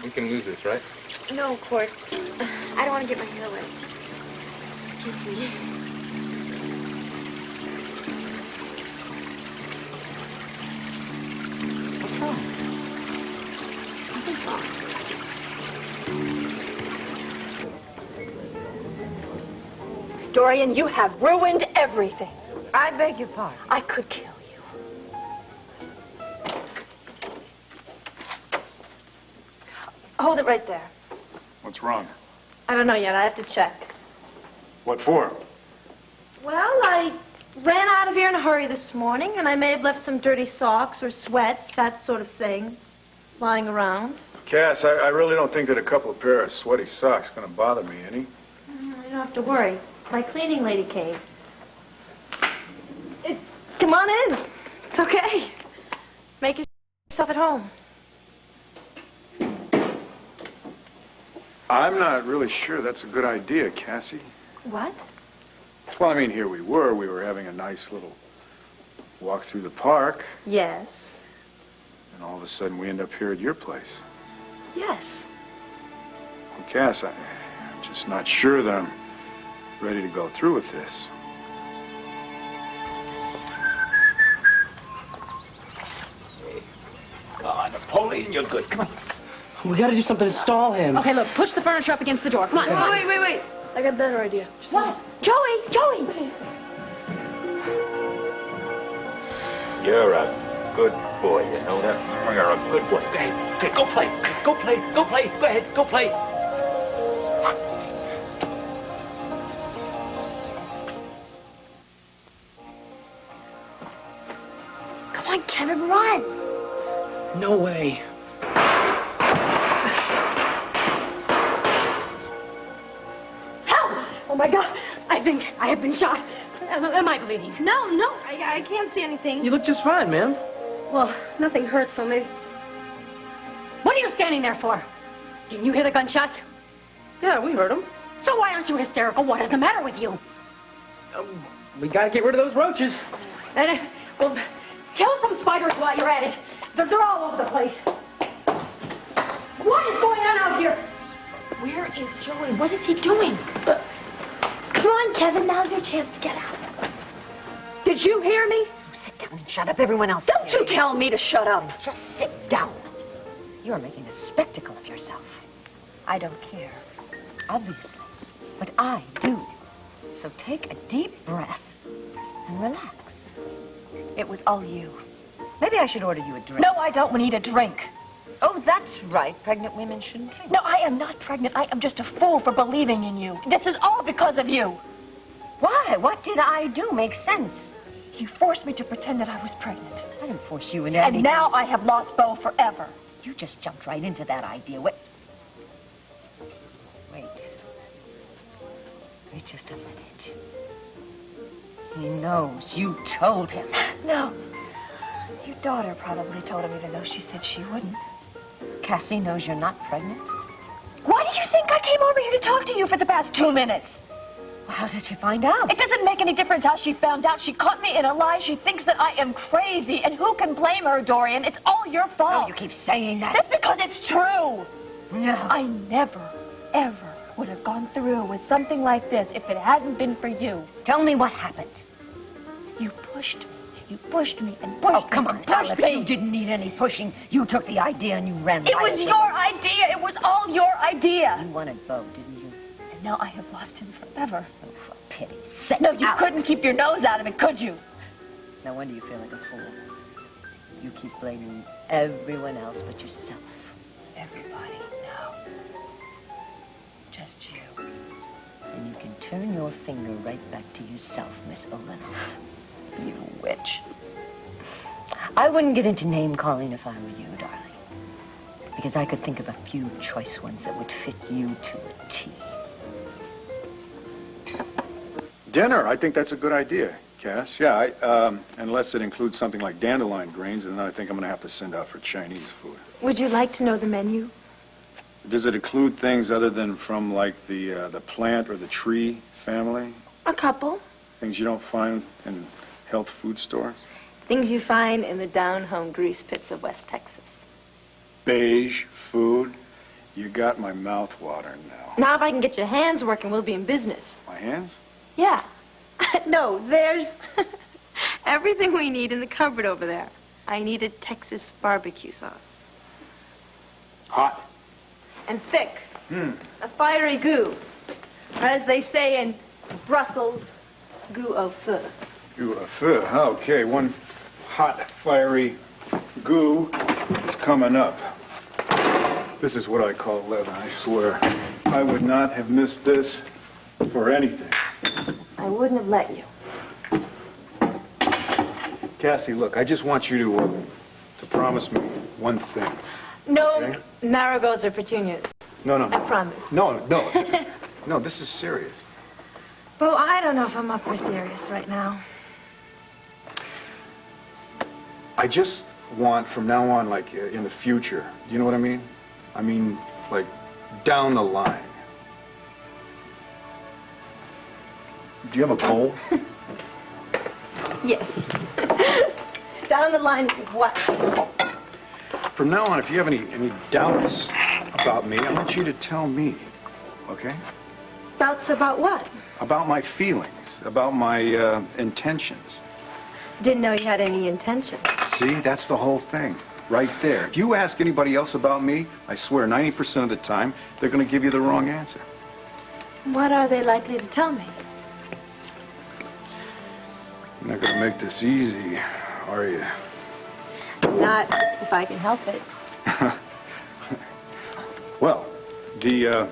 We can lose this, right? No, Court. I don't want to get my hair wet. Just kiss me. What's wrong? Nothing's wrong. Dorian, you have ruined everything. I beg your pardon. I could kill you. Hold it right there. What's wrong? I don't know yet. I have to check. What for? Well, I ran out of here in a hurry this morning, and I may have left some dirty socks or sweats, that sort of thing, lying around. Cass, I really don't think that a couple of pair of sweaty socks is going to bother me any. You don't have to worry. My cleaning lady came. Come on in. It's okay. Make yourself at home. I'm not really sure that's a good idea, Cassie. What? Well, I mean, here we were having a nice little walk through the park, Yes. and all of a sudden we end up here at your place. Yes. Well, Cass, I'm just not sure that I'm ready to go through with this. Napoleon, you're good. Come on. We gotta do something to stall him. Okay, look, push the furniture up against the door. Come on. Okay. Wait. I got a better idea. What? Joey! You're a good boy, you know that? You're a good boy. Go ahead. Go play. Go play. Go play. Go ahead. Go play. Come on, Kevin, run! No way. Help! Oh, my God. I think I have been shot. Am I bleeding? No, I can't see anything. You look just fine, ma'am. Well, nothing hurts, so maybe... What are you standing there for? Didn't you hear the gunshots? Yeah, we heard him. So why aren't you hysterical? What is the matter with you? We gotta get rid of those roaches. Well, kill some spiders while you're at it. They're all over the place. What is going on out here? Where is Joey? What is he doing? Come on, Kevin. Now's your chance to get out. Did you hear me? Sit down and shut up. Everyone else. Don't you tell me to shut up. Just sit down. You're making a spectacle of yourself. I don't care, obviously, but I do. So take a deep breath and relax. It was all you. Maybe I should order you a drink. No, I don't need a drink. Oh, that's right. Pregnant women shouldn't drink. No, I am not pregnant. I am just a fool for believing in you. This is all because of you. Why? What did I do? Make sense. You forced me to pretend that I was pregnant. I didn't force you into anything. And now I have lost Bo forever. You just jumped right into that idea. Wait just a minute. He knows you told him. No. Your daughter probably told him, even though she said she wouldn't. Cassie knows you're not pregnant. Why did you think I came over here to talk to you for the past 2 minutes? Well, how did she find out? It doesn't make any difference how she found out. She caught me in a lie. She thinks that I am crazy. And who can blame her, Dorian? It's all your fault. Oh, you keep saying that. That's because it's true. No. I never, ever would have gone through with something like this if it hadn't been for you. Tell me what happened. You pushed me. You pushed me and pushed me. Oh, come on, pushed Alice. me. You didn't need any pushing. You took the idea and you ran It right was with your idea. It was all your idea. You wanted Bo, didn't you? And now I have lost him forever. Oh, for pity's sake. No, you Alice. couldn't keep your nose out of it, could you? No wonder you feel like a fool. You keep blaming everyone else but yourself. Everybody, no. Just you. And you can turn your finger right back to yourself, Miss Olin. You witch. I wouldn't get into name-calling if I were you, darling. Because I could think of a few choice ones that would fit you to a T. Dinner, I think that's a good idea, Cass. Yeah, unless it includes something like dandelion greens, and then I think I'm going to have to send out for Chinese food. Would you like to know the menu? Does it include things other than from, like, the plant or the tree family? A couple. Things you don't find in health food stores? Things you find in the down-home grease pits of West Texas. Beige food, You got my mouth watering now. Now, if I can get your hands working, we'll be in business. My hands? Yeah. No, there's everything we need in the cupboard over there. I needed Texas barbecue sauce. Hot. And thick. A fiery goo. Or as they say in Brussels, goo au feu. Goo au feu. Okay, one hot, fiery goo is coming up. This is what I call leaven, I swear. I would not have missed this for anything. I wouldn't have let you. Cassie, look, I just want you to promise me one thing. No Okay. marigolds or petunias. No. I promise. No. No, this is serious. Bo, I don't know if I'm up for serious right now. I just want, from now on, like, in the future, do you know what I mean? I mean, like, down the line. Do you have a goal? Yes. Down the line, what? From now on, if you have any doubts about me, I want you to tell me, okay? Doubts about what? About my feelings, about my intentions. Didn't know you had any intentions. See, that's the whole thing, right there. If you ask anybody else about me, I swear 90% of the time, they're going to give you the wrong answer. What are they likely to tell me? You're not going to make this easy, are you? Not if I can help it. Well, the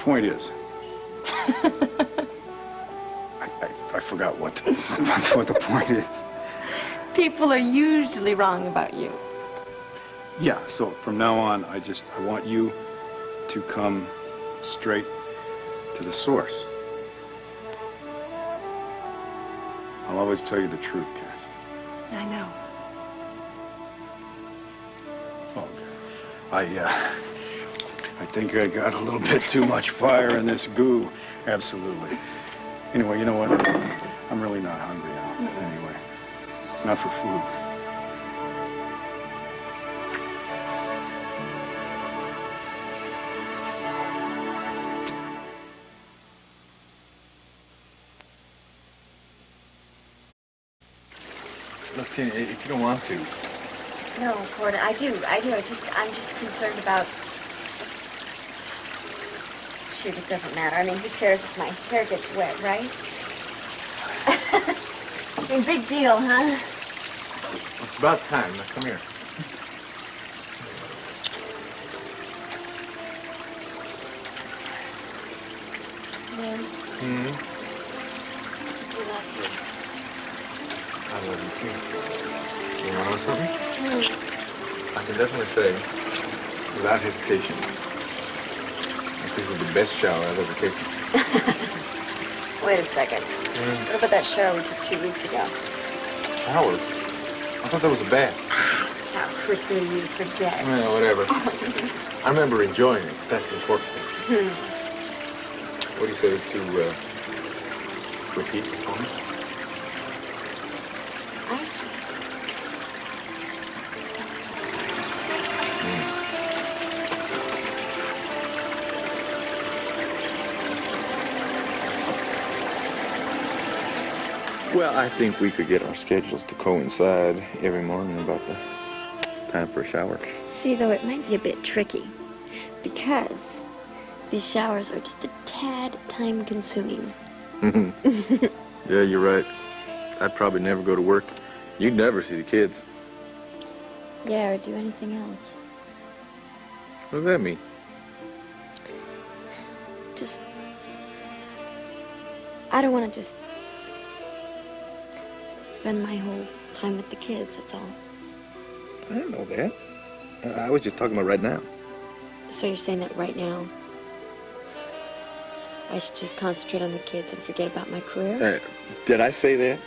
point is, I forgot what the point is. People are usually wrong about you. Yeah, so from now on, I want you to come straight to the source. I'll always tell you the truth, Cass. I know. Oh, I think I got a little bit too much fire in this goo. Absolutely. Anyway, you know what? I'm really not hungry now. Anyway, not for food. Look, Tina, if you don't want to. No, Gordon, I do. I'm just concerned about... Shoot, it doesn't matter. I mean, who cares if my hair gets wet, right? I mean, big deal, huh? It's about time. Now, come here. Ma'am, Mm-hmm. we love you. I love you, too. You want to know something? I can definitely say, without hesitation, that this is the best shower I've ever taken. Wait a second. What about that shower we took 2 weeks ago? Showers? I thought that was a bath. How quickly you forget. Well, whatever. I remember enjoying it. That's the important thing. What do you say to repeat for me? I see. Well, I think we could get our schedules to coincide every morning about the time for a shower. See, though, it might be a bit tricky because these showers are just a tad time-consuming. Yeah, you're right. I'd probably never go to work. You'd never see the kids. Yeah, or do anything else. What does that mean? Just... I don't want to just spend my whole time with the kids, that's all. I didn't know that. I was just talking about right now. So you're saying that right now I should just concentrate on the kids and forget about my career? Did I say that?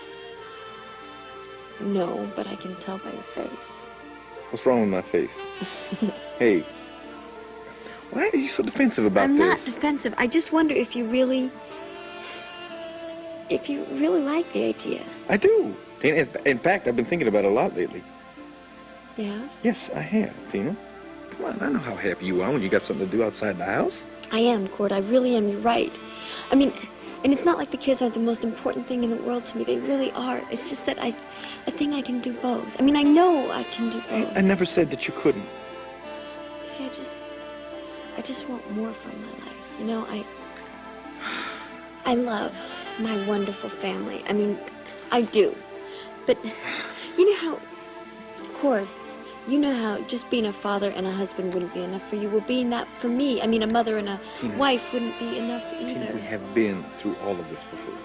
No, but I can tell by your face. What's wrong with my face? Hey, why are you so defensive about I'm this? not defensive. I just wonder if you really like the idea. I do. Tina, in fact, I've been thinking about it a lot lately. Yeah? Yes, I have, Tina. Come on, I know how happy you are when you got something to do outside the house. I am, Cord. I really am. You're right. I mean, and it's not like the kids aren't the most important thing in the world to me. They really are. It's just that I think I can do both. I mean, I know I can do both. I never said that you couldn't. See, I just want more from my life. You know, I love my wonderful family. I mean, I do. But you know how, Cord, you know how just being a father and a husband wouldn't be enough for you. Well, being that for me, I mean, a mother and a Tina, wife wouldn't be enough either. Tina, we have been through all of this before.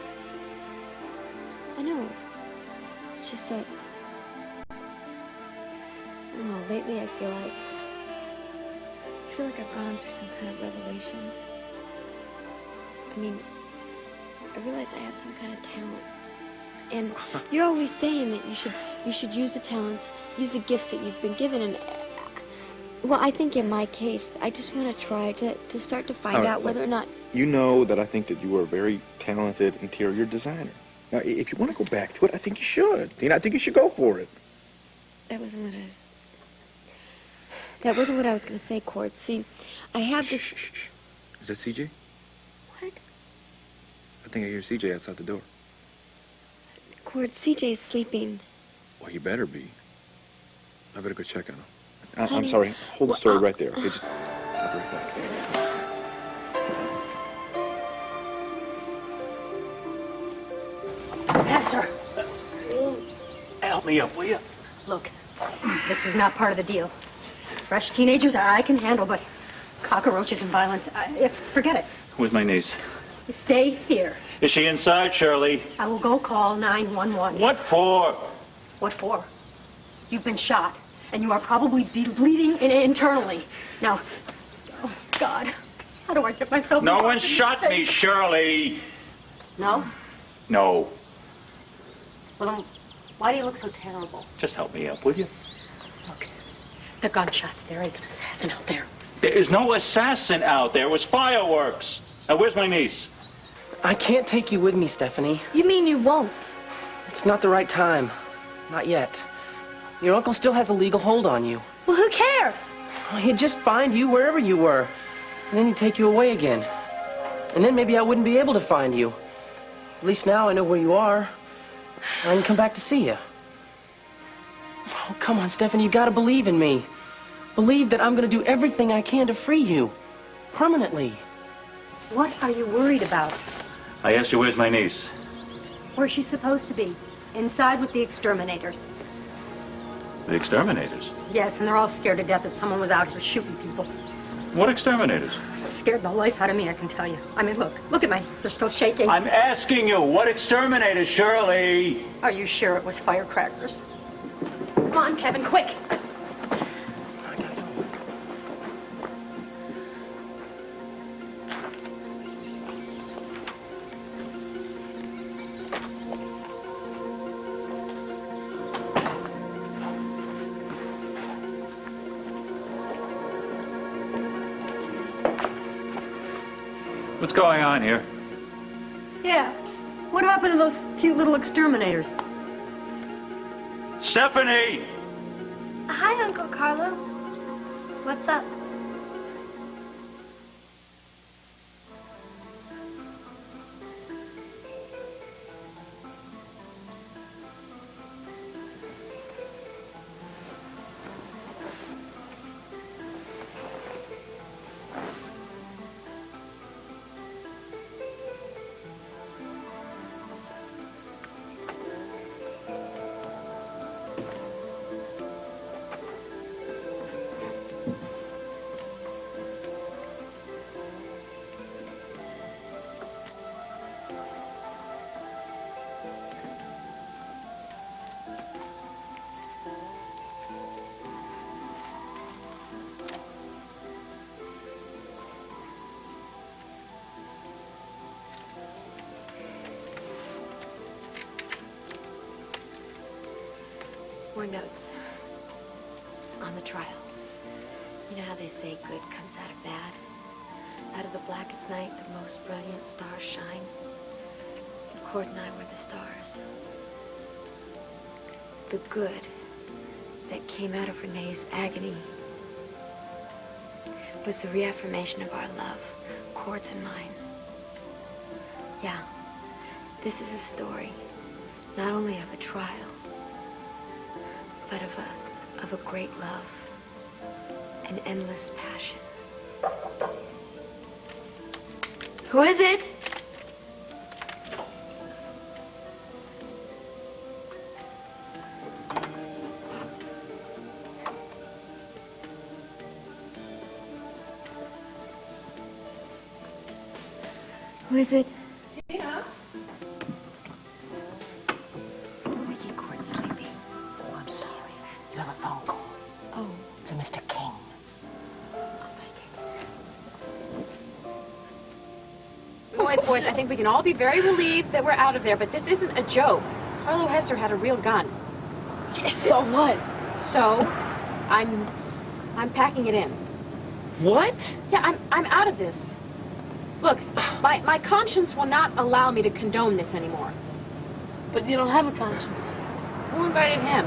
I know. It's just that, I don't know, lately I feel like I've gone through some kind of revelation. I mean, I realize I have some kind of talent. And you're always saying that you should use the talents, use the gifts that you've been given. And, well, I think in my case, I just want to try to start to find out whether or not... You know that I think that you are a very talented interior designer. Now, if you want to go back to it, I think you should. Tina, I think you should go for it. That wasn't what I was going to say, Cord. See, I have this... Shh. Is that CJ? What? I think I hear CJ outside the door. Cord, CJ is sleeping. Well, he better be. I better go check on him. I'm Honey, sorry. Hold the well, story right there. Okay, just... I'll be right back. Pastor, Help me up, will you? look, this was not part of the deal. Fresh teenagers, I can handle, but cockroaches and violence, forget it. Where's my niece? Stay here. Is she inside, Shirley? I will go call 911. What for? What for? You've been shot, and you are probably bleeding internally. Now, oh, God, how do I get myself... No one shot me, Shirley. No? No. Well, then, why do you look so terrible? Just help me up, will you? Look, the gunshots, there is an assassin out there. There is no assassin out there. It was fireworks. Now, where's my niece? I can't take you with me, Stephanie. You mean you won't? It's not the right time. Not yet. Your uncle still has a legal hold on you. Well, who cares? He'd just find you wherever you were, and then he'd take you away again. And then maybe I wouldn't be able to find you. At least now I know where you are. I can come back to see you. Oh, come on, Stephanie, you gotta believe in me. Believe that I'm gonna do everything I can to free you. Permanently. What are you worried about? I asked you, where's my niece? Where's she supposed to be? Inside with the exterminators. The exterminators. Yes, and they're all scared to death that someone was out here shooting people. What exterminators? Scared the life out of me, I can tell you. I mean, look at my hands. They're still shaking. I'm asking you, what exterminators, Shirley? Are you sure it was firecrackers? Come on, Kevin, quick. What's going on here? Yeah. What happened to those cute little exterminators? Stephanie! Hi, Uncle Carlo. What's up? More notes on the trial. You know how they say good comes out of bad? Out of the blackest night, the most brilliant stars shine. Cord and I were the stars. The good that came out of Renee's agony was the reaffirmation of our love, Court's and mine. Yeah, this is a story, not only of a trial, but of a great love, an endless passion. Who is it? Who is it? Yeah. Ricky, Court's sleepy. Oh, I'm sorry. You have a phone call. Oh. It's a Mr. King. Boys, I think we can all be very relieved that we're out of there, but this isn't a joke. Carlo Hester had a real gun. Yes. So what? So, I'm packing it in. What? Yeah, I'm out of this. Look, my conscience will not allow me to condone this anymore. But you don't have a conscience. Who invited him?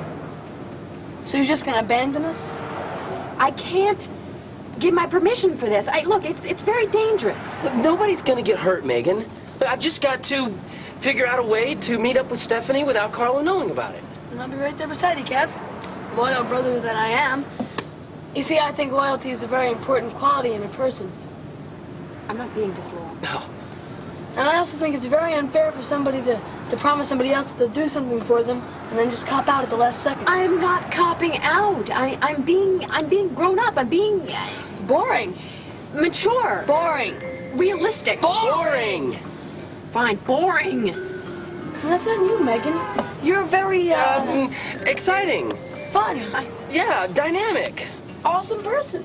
So you're just gonna abandon us? I can't give my permission for this. Look, it's very dangerous. Look, nobody's gonna get hurt, Megan. Look, I've just got to figure out a way to meet up with Stephanie without Carlo knowing about it. And I'll be right there beside you, Kev. Loyal brother that I am. You see, I think loyalty is a very important quality in a person. I'm not being disloyal. No. And I also think it's very unfair for somebody to promise somebody else that they'll do something for them and then just cop out at the last second. I'm not copping out. I'm being grown up. I'm being Boring. mature. Boring. Realistic. Boring! Fine, boring. And that's not you, Megan. You're very, Exciting. fun. Yeah, dynamic. Awesome person.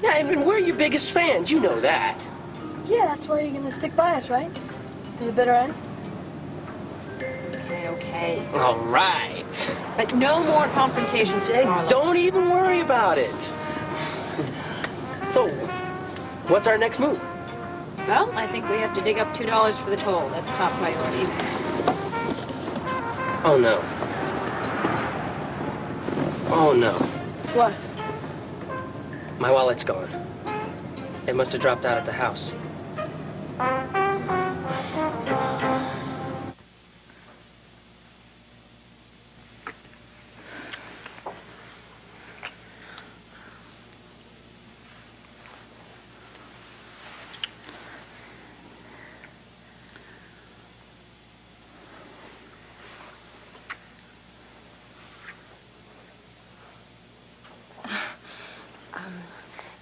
Yeah, and we're your biggest fans. You know that. Yeah, that's why you're gonna stick by us, right? To the bitter end? Okay. All right. But no more confrontations with Hey, Carlo. don't even worry about it. So, what's our next move? Well, I think we have to dig up $2 for the toll. That's top priority. Oh, no. Oh, no. What? My wallet's gone. It must have dropped out at the house.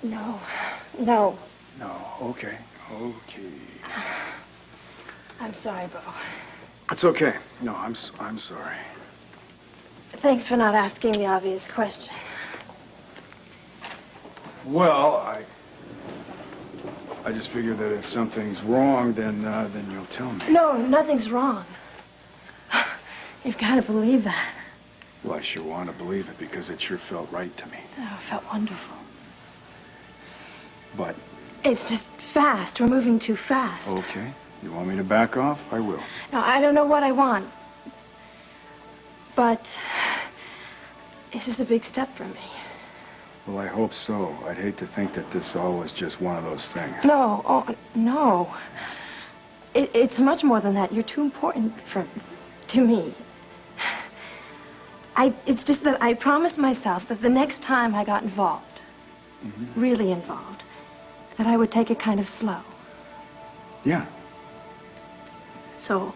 No. No. No, okay. I'm sorry, Bo. It's okay. No, I'm sorry. Thanks for not asking the obvious question. Well, I just figured that if something's wrong, then you'll tell me. No, nothing's wrong. You've got to believe that. Well, I sure want to believe it because it sure felt right to me. Oh, it felt wonderful. But, It's just fast. We're moving too fast. okay. You want me to back off? I will. Now, I don't know what I want. But this is a big step for me. Well, I hope so. I'd hate to think that this all was just one of those things. No, oh, no. It's much more than that. You're too important to me. It's just that I promised myself that the next time I got involved, really involved, that I would take it kind of slow. Yeah. So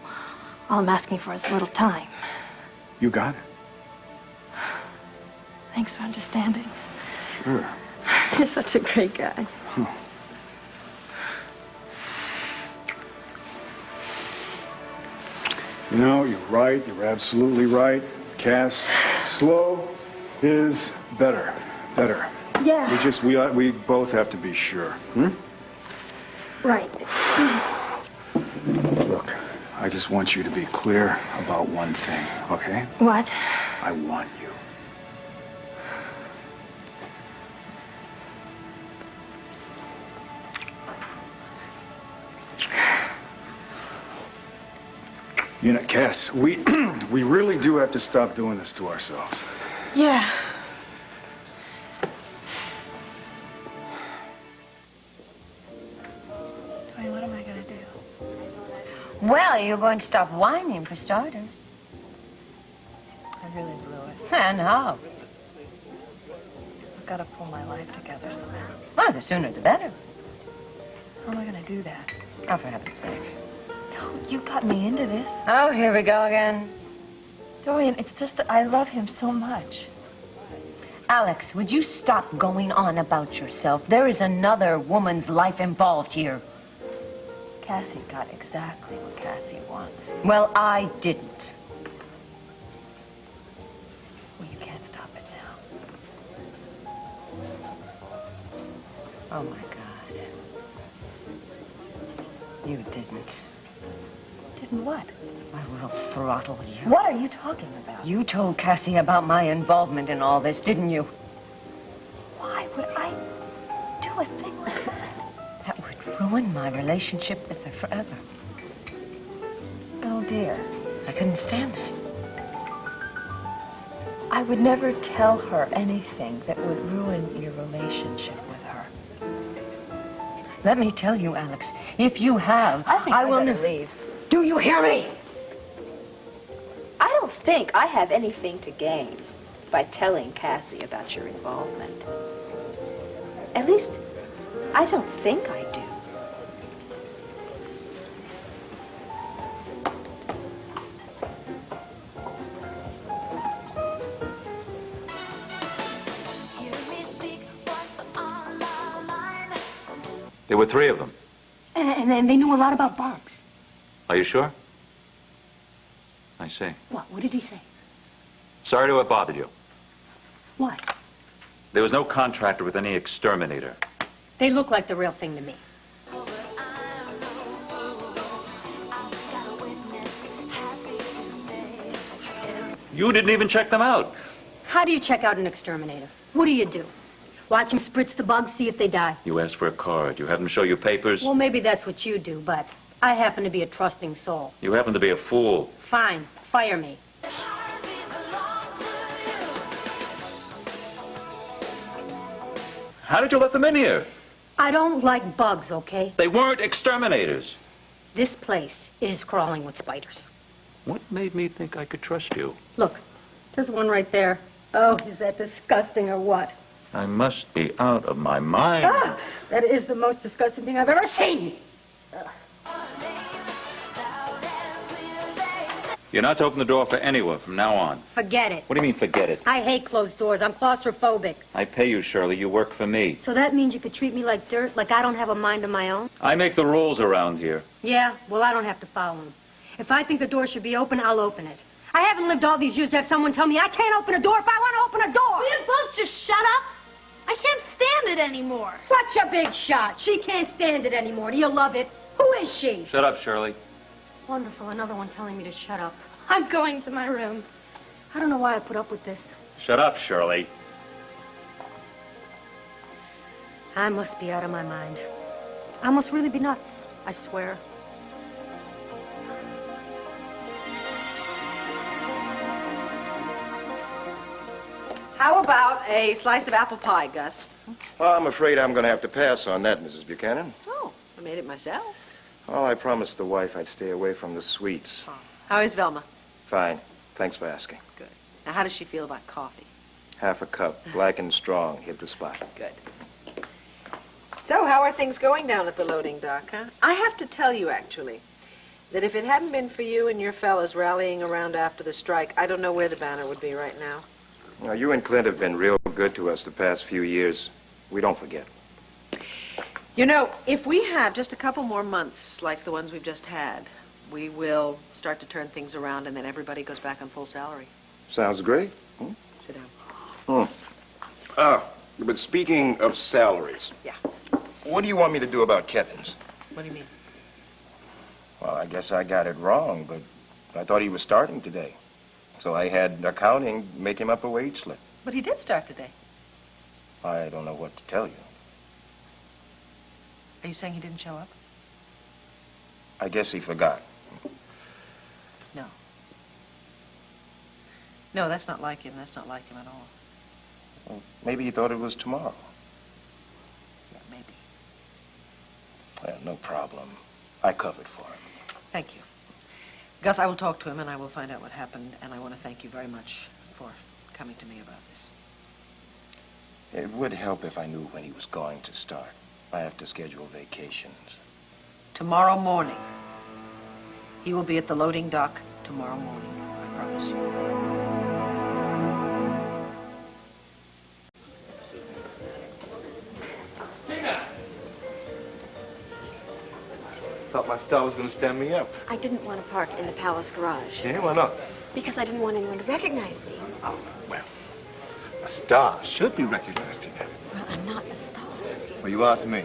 all I'm asking for is a little time. You got it. Thanks for understanding. Sure. You're such a great guy. You know, you're right. You're absolutely right. Cass, slow is better. Better. Yeah. We both have to be sure. Right. Look, I just want you to be clear about one thing, okay? What? I want you. You know, Cass, we really do have to stop doing this to ourselves. Yeah. Well, you're going to stop whining for starters. I really blew it. And how? I've got to pull my life together somehow. Well, the sooner the better. How am I going to do that? Oh, for heaven's sake. No, you got me into this. Oh, here we go again. Dorian, it's just that I love him so much. Alex, would you stop going on about yourself? There is another woman's life involved here. Cassie got exactly what Cassie wants. Well, I didn't. Well, you can't stop it now. Oh, my God. You didn't. Didn't what? I will throttle you. What are you talking about? You told Cassie about my involvement in all this, didn't you? Why would I do a thing like that? That would ruin my relationship with her forever. Oh, dear. I couldn't stand that. I would never tell her anything that would ruin your relationship with her. Let me tell you, Alex, if you have, I think I will better never leave. Do you hear me? I don't think I have anything to gain by telling Cassie about your involvement. At least, I don't think I do. There were 3 of them. And they knew a lot about bugs. Are you sure? I see. What did he say? Sorry to have bothered you. What? There was no contractor with any exterminator. They look like the real thing to me. You didn't even check them out. How do you check out an exterminator? What do? Watch them spritz the bugs, see if they die. You asked for a card. You had them show you papers. Well, maybe that's what you do, but I happen to be a trusting soul. You happen to be a fool. Fine, fire me. How did you let them in here? I don't like bugs, okay? They weren't exterminators. This place is crawling with spiders. What made me think I could trust you? Look, there's one right there. Oh, is that disgusting or what? I must be out of my mind. Ah, that is the most disgusting thing I've ever seen. You're not to open the door for anyone from now on. Forget it. What do you mean, forget it? I hate closed doors. I'm claustrophobic. I pay you, Shirley. You work for me. So that means you could treat me like dirt, like I don't have a mind of my own? I make the rules around here. Yeah, well, I don't have to follow them. If I think the door should be open, I'll open it. I haven't lived all these years to have someone tell me I can't open a door if I want to open a door. Will you both just shut up? I can't stand it anymore. Such a big shot. She can't stand it anymore. Do you love it? Who is she? Shut up, Shirley. Wonderful. Another one telling me to shut up. I'm going to my room. I don't know why I put up with this. Shut up, Shirley. I must be out of my mind. I must really be nuts, I swear. How about a slice of apple pie, Gus? Well, I'm afraid I'm going to have to pass on that, Mrs. Buchanan. Oh, I made it myself. Oh, I promised the wife I'd stay away from the sweets. How is Velma? Fine. Thanks for asking. Good. Now, how does she feel about coffee? Half a cup, black and strong. Hit the spot. Good. So, how are things going down at the loading dock, huh? I have to tell you, actually, that if it hadn't been for you and your fellas rallying around after the strike, I don't know where the Banner would be right now. Now, you and Clint have been real good to us the past few years. We don't forget. You know, if we have just a couple more months like the ones we've just had, we will start to turn things around, and then everybody goes back on full salary. Sounds great. Sit down. But speaking of salaries. Yeah. What do you want me to do about Kevin's? What do you mean? Well, I guess I got it wrong, but I thought he was starting today. So I had accounting make him up a wage slip. But he did start today. I don't know what to tell you. Are you saying he didn't show up? I guess he forgot. No. No, that's not like him. That's not like him at all. Well, maybe he thought it was tomorrow. Yeah, maybe. Well, no problem. I covered for him. Thank you. Gus, I will talk to him and I will find out what happened, and I want to thank you very much for coming to me about this. It would help if I knew when he was going to start. I have to schedule vacations. Tomorrow morning. He will be at the loading dock tomorrow morning, I promise you. Thought my star was going to stand me up. I didn't want to park in the palace garage. Yeah, why not? Because I didn't want anyone to recognize me. Oh, well, a star should be recognized here. Well, I'm not a star. Well, you are to me.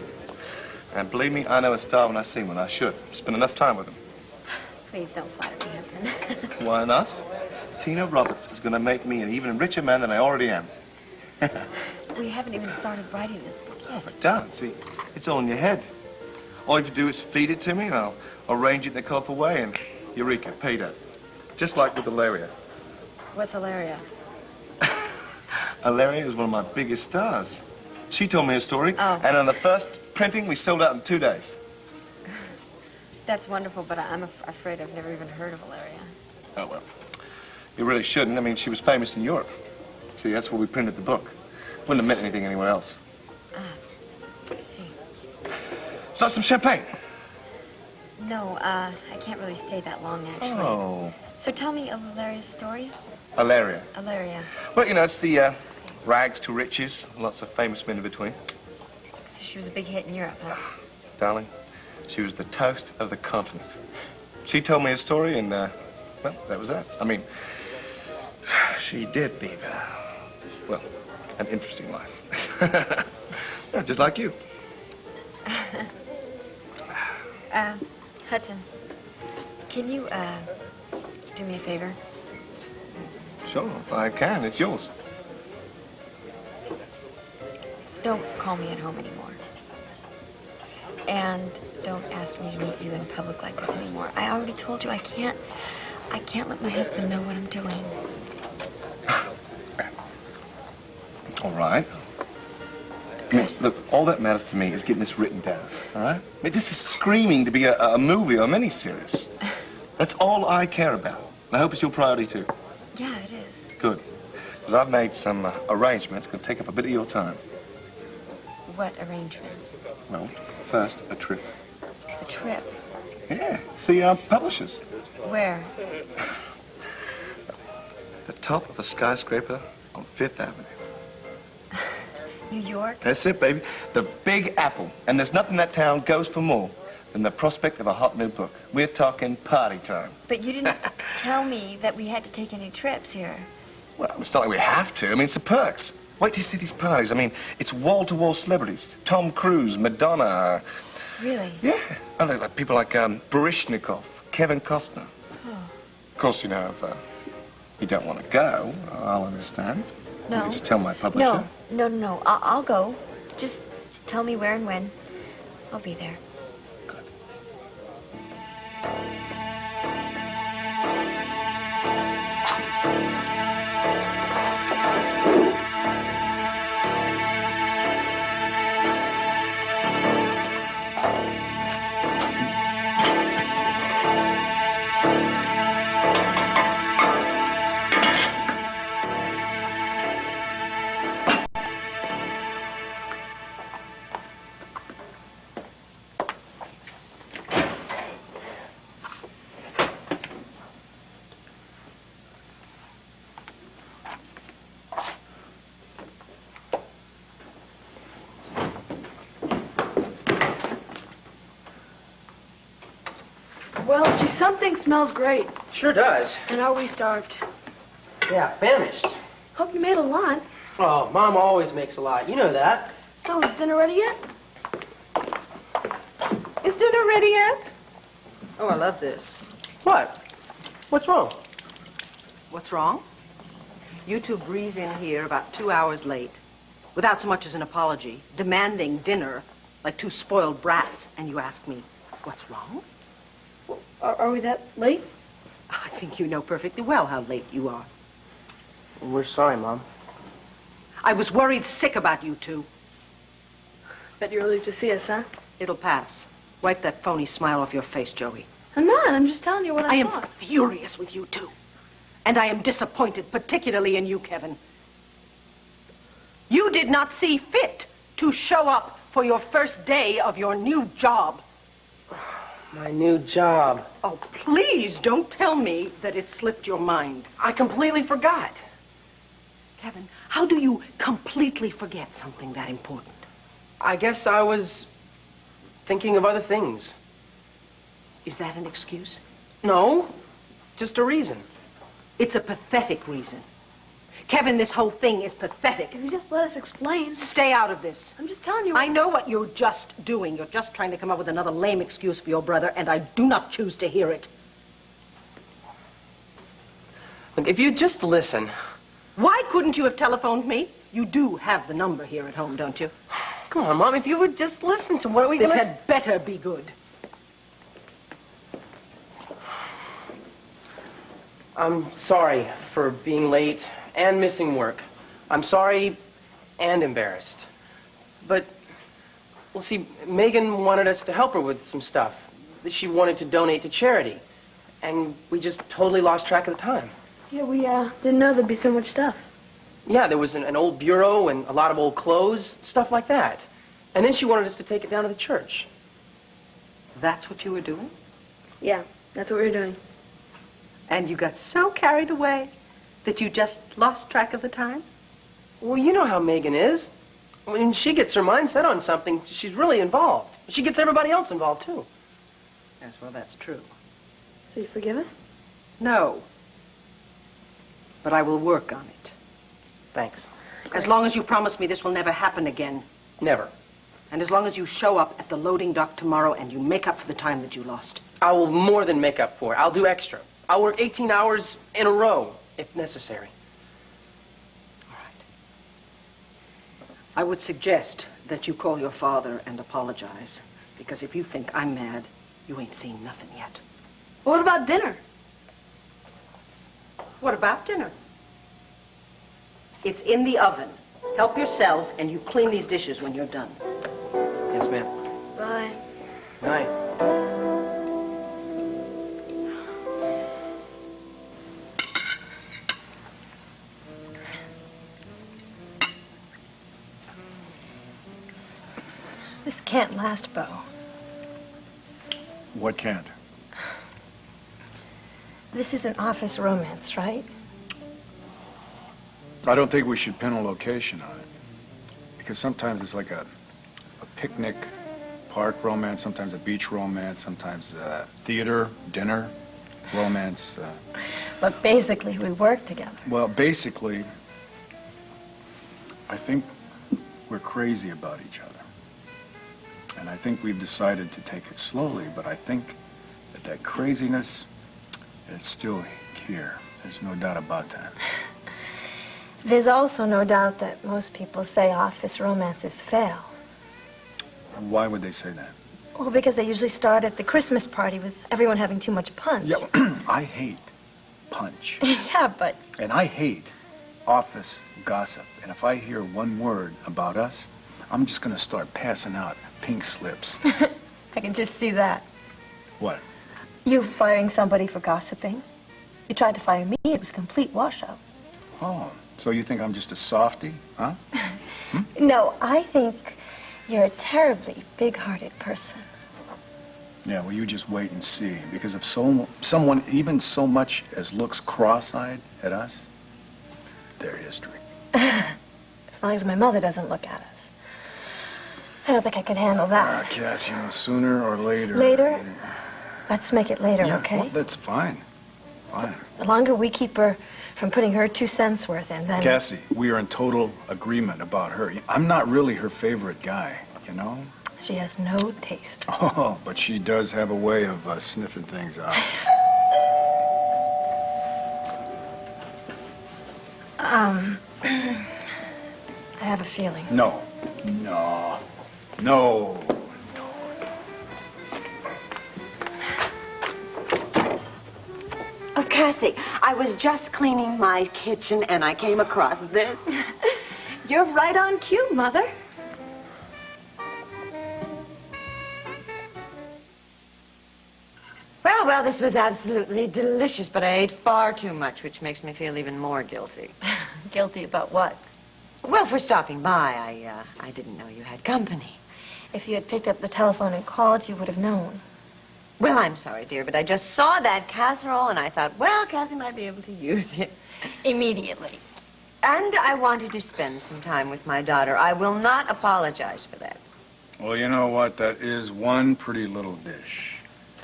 And believe me, I know a star when I see one. I should. Spend enough time with him. Please don't flatter me, Hudson. Why not? Tina Roberts is going to make me an even richer man than I already am. We haven't even started writing this book yet. Oh, but don't. See, it's all in your head. All you have to do is feed it to me, and I'll arrange it in a colorful way, and eureka, paid up. Just like with Ilaria. What's Hilaria? Ilaria is one of my biggest stars. She told me a story, and on the first printing, we sold out in 2 days. That's wonderful, but I'm afraid I've never even heard of Hilaria. Oh, well. You really shouldn't. I mean, she was famous in Europe. See, that's where we printed the book. Wouldn't have meant anything anywhere else. I see. Start some champagne. No, I can't really stay that long, actually. Oh. So tell me of Hilaria's story. Ilaria. Hilaria. Well, you know, it's the rags to riches. Lots of famous men in between. So she was a big hit in Europe, huh? Darling, she was the toast of the continent. She told me a story, and, well, that was that. I mean, she did lead, well, an interesting life. Yeah, just like you. Hudson, can you, do me a favor? Sure, if I can. It's yours. Don't call me at home anymore. And don't ask me to meet you in public like this anymore. I already told you I can't let my husband know what I'm doing. All right. I mean, look, all that matters to me is getting this written down, all right? I mean, this is screaming to be a movie or a miniseries. That's all I care about. And I hope it's your priority, too. Yeah, it is. Good. Because I've made some arrangements. It's going to take up a bit of your time. What arrangements? Well, first, a trip. A trip? Yeah, see our publishers. Where? The top of a skyscraper on Fifth Avenue. New York? That's it, baby. The Big Apple. And there's nothing that town goes for more than the prospect of a hot new book. We're talking party time. But you didn't tell me that we had to take any trips here. Well, it's not like we have to. I mean, it's the perks. Wait till you see these parties. I mean, it's wall-to-wall celebrities. Tom Cruise, Madonna. Really? Yeah. And like people like Baryshnikov, Kevin Costner. Oh. Of course, you know, if you don't want to go, I'll understand. No. You just tell my publisher. No. I'll go. Just tell me where and when. I'll be there. Well, gee, something smells great. Sure does. And are we starved? Yeah, famished. Hope you made a lot. Oh, Mom always makes a lot. You know that. So, is dinner ready yet? Is dinner ready yet? Oh, I love this. What? What's wrong? What's wrong? You two breeze in here about 2 hours late, without so much as an apology, demanding dinner like two spoiled brats, and you ask me, what's wrong? Are we that late? I think you know perfectly well how late you are. We're sorry, Mom. I was worried sick about you two. Bet you're relieved to see us, huh? It'll pass. Wipe that phony smile off your face, Joey. I'm not. I'm just telling you what I am thought. furious with you two. And I am disappointed, particularly in you, Kevin. You did not see fit to show up for your first day of your new job. My new job. Oh, please don't tell me that it slipped your mind. I completely forgot. Kevin, how do you completely forget something that important? I guess I was thinking of other things. Is that an excuse? No, just a reason. It's a pathetic reason. Kevin, this whole thing is pathetic. If you just let us explain. Stay out of this. I'm just telling you. I know what you're just doing. You're just trying to come up with another lame excuse for your brother, and I do not choose to hear it. Look, if you just listen. Why couldn't you have telephoned me? You do have the number here at home, don't you? Come on, Mom, if you would just listen to what we... This had better be good. I'm sorry for being late and missing work. I'm sorry and embarrassed. But, well, see, Megan wanted us to help her with some stuff that she wanted to donate to charity. And we just totally lost track of the time. Yeah, we didn't know there'd be so much stuff. Yeah, there was an old bureau and a lot of old clothes, stuff like that. And then she wanted us to take it down to the church. That's what you were doing? Yeah, that's what we were doing. And you got so carried away that you just lost track of the time? Well, you know how Megan is. When she gets her mind set on something, she's really involved. She gets everybody else involved, too. Yes, well, that's true. So you forgive us? No. But I will work on it. Thanks. As long as you promise me this will never happen again. Never. And as long as you show up at the loading dock tomorrow and you make up for the time that you lost. I will more than make up for it. I'll do extra. I'll work 18 hours in a row, if necessary. All right. I would suggest that you call your father and apologize. Because if you think I'm mad, you ain't seen nothing yet. What about dinner? What about dinner? It's in the oven. Help yourselves, and you clean these dishes when you're done. Yes, ma'am. Bye. Night. This can't last, Bo. What can't? This is an office romance, right? I don't think we should pin a location on it. Because sometimes it's like a picnic, park romance, sometimes a beach romance, sometimes theater, dinner romance. But basically, we work together. Well, basically, I think we're crazy about each other. And I think we've decided to take it slowly, but I think that craziness is still here. There's no doubt about that. There's also no doubt that most people say office romances fail. Why would they say that? Well, because they usually start at the Christmas party with everyone having too much punch. Yeah, I hate punch. Yeah, but... And I hate office gossip. And if I hear one word about us, I'm just going to start passing out pink slips. I can just see that. What? You firing somebody for gossiping. You tried to fire me. It was a complete washout. Oh, so you think I'm just a softie, huh? No, I think you're a terribly big-hearted person. Yeah, well, you just wait and see. Because if someone even so much as looks cross-eyed at us, they're history. As long as my mother doesn't look at us. I don't think I can handle that. Cass, you know, sooner or later... Later? Let's make it later, yeah, okay? Well, that's fine. Fine. The longer we keep her from putting her 2 cents worth in, then... Cassie, we are in total agreement about her. I'm not really her favorite guy, you know? She has no taste. Oh, but she does have a way of sniffing things out. I have a feeling. No. Oh, Cassie, I was just cleaning my kitchen and I came across this. You're right on cue, Mother. Well, Oh, well, this was absolutely delicious, but I ate far too much, which makes me feel even more guilty. Guilty about what? Well, for stopping by, I didn't know you had company. If you had picked up the telephone and called, you would have known. Well, I'm sorry, dear, but I just saw that casserole, and I thought, well, Kathy might be able to use it. Immediately. And I wanted to spend some time with my daughter. I will not apologize for that. Well, you know what? That is one pretty little dish.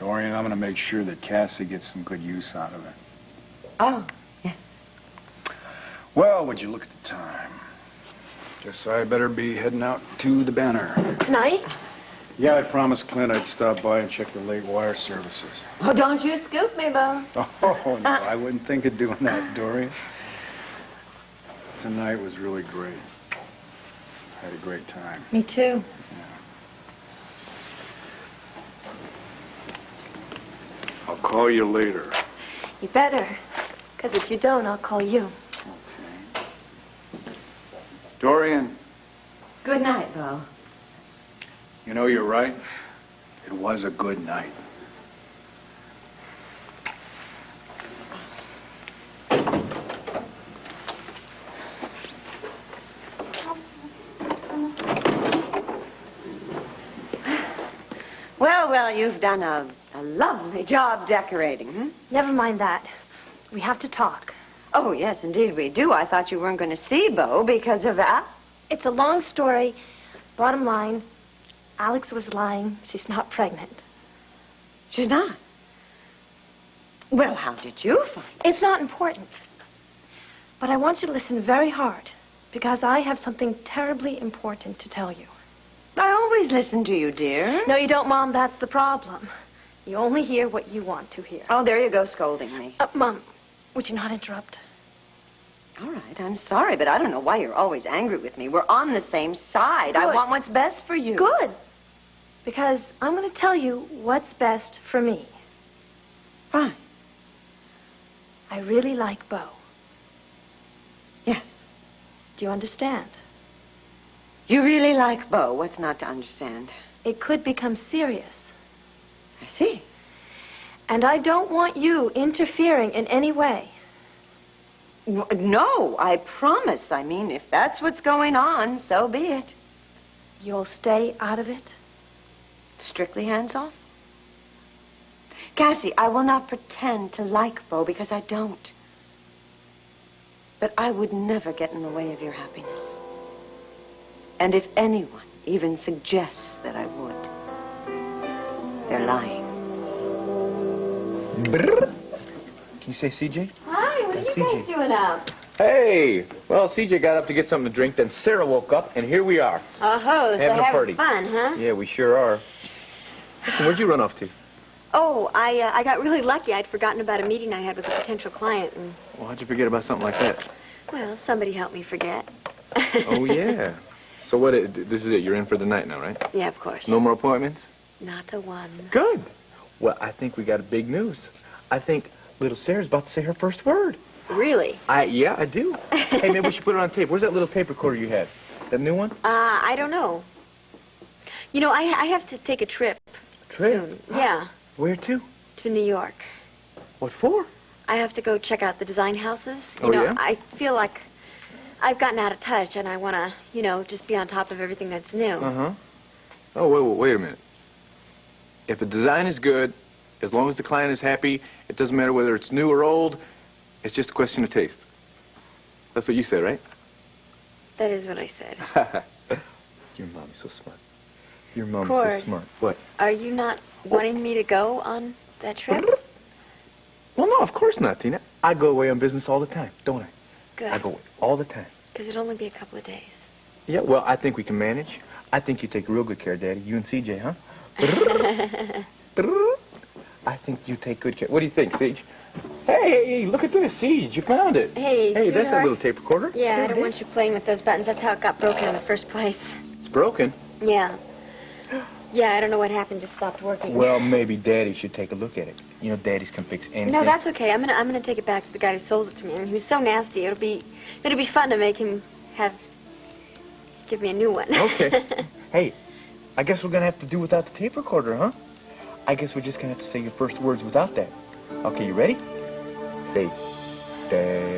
Dorian, I'm going to make sure that Cassie gets some good use out of it. Oh, yeah. Well, would you look at the time? Guess I better be heading out to the Banner. Tonight? Yeah, I promised Clint I'd stop by and check the late wire services. Oh, don't you scoop me, Bo. Oh, no, I wouldn't think of doing that, Dorian. Tonight was really great. Had a great time. Me too. I'll call you later. You better. Because if you don't, I'll call you. Dorian, Good night, Bo. you know, you're right. It was a good night. Well, you've done a lovely job decorating, hmm? Never mind that. We have to talk. Oh, yes, indeed we do. I thought you weren't going to see Bo because of that. It's a long story. Bottom line, Alex was lying. She's not pregnant. She's not? Well, how did you find it? It's not important. But I want you to listen very hard, because I have something terribly important to tell you. I always listen to you, dear. No, you don't, Mom. That's the problem. You only hear what you want to hear. Oh, there you go, scolding me. Mom, would you not interrupt? All right, I'm sorry, but I don't know why you're always angry with me. We're on the same side. I Good. want what's best for you. Good. Because I'm going to tell you what's best for me. Fine. I really like Bo. Yes. Do you understand? You really like Bo. What's not to understand? It could become serious. I see. And I don't want you interfering in any way. No, I promise. I mean, if that's what's going on, so be it. You'll stay out of it? Strictly hands off? Cassie, I will not pretend to like Bo because I don't. But I would never get in the way of your happiness. And if anyone even suggests that I would, they're lying. Can you say CJ? Hi, what are you CJ. guys doing up? Hey! Well, CJ got up to get something to drink, then Sarah woke up, and here we are. Oh, so Having a party. having fun, huh? Yeah, we sure are. Listen, where'd you run off to? Oh, I got really lucky. I'd forgotten about a meeting I had with a potential client, and, Well, how'd you forget about something like that? well, somebody helped me forget. Oh, yeah. So what, this is it, you're in for the night now, right? Yeah, of course. No more appointments? Not a one. Good. Well, I think we got big news. I think little Sarah's about to say her first word. Really? Yeah, I do. Hey, maybe we should put it on tape. Where's that little tape recorder you had? That new one? I don't know. You know, I have to take a trip. Trip? Soon. Yeah, Where to? to New York. What for? I have to go check out the design houses. Oh, yeah? I feel like I've gotten out of touch, and I want to, just be on top of everything that's new. Uh-huh. Oh, wait a minute. If the design is good, as long as the client is happy, it doesn't matter whether it's new or old. It's just a question of taste. That's what you said, right? That is what I said. Your mommy's so smart. Your mommy's Cord. so smart. What? Are you not wanting me to go on that trip? Well, no, of course not, Tina. I go away on business all the time, don't I? Good. I go away all the time. Because it'll only be a couple of days. Yeah, well, I think we can manage. I think you take real good care, Daddy. You and CJ, huh? I think you take good care. What do you think, Siege? Hey, look at this, Siege. You found it. Hey, that's a sweetheart. little tape recorder. Yeah, I don't want you playing with those buttons. That's how it got broken in the first place. It's broken. Yeah. Yeah, I don't know what happened. Just stopped working. Well, maybe Daddy should take a look at it. You know, Daddies can fix anything. No, that's okay. I'm gonna take it back to the guy who sold it to me. I mean, he was so nasty. It'll be fun to make him give me a new one. Okay. Hey, I guess we're gonna have to do without the tape recorder, huh? I guess we're just gonna have to say your first words without that. Okay, you ready? Say, Dad.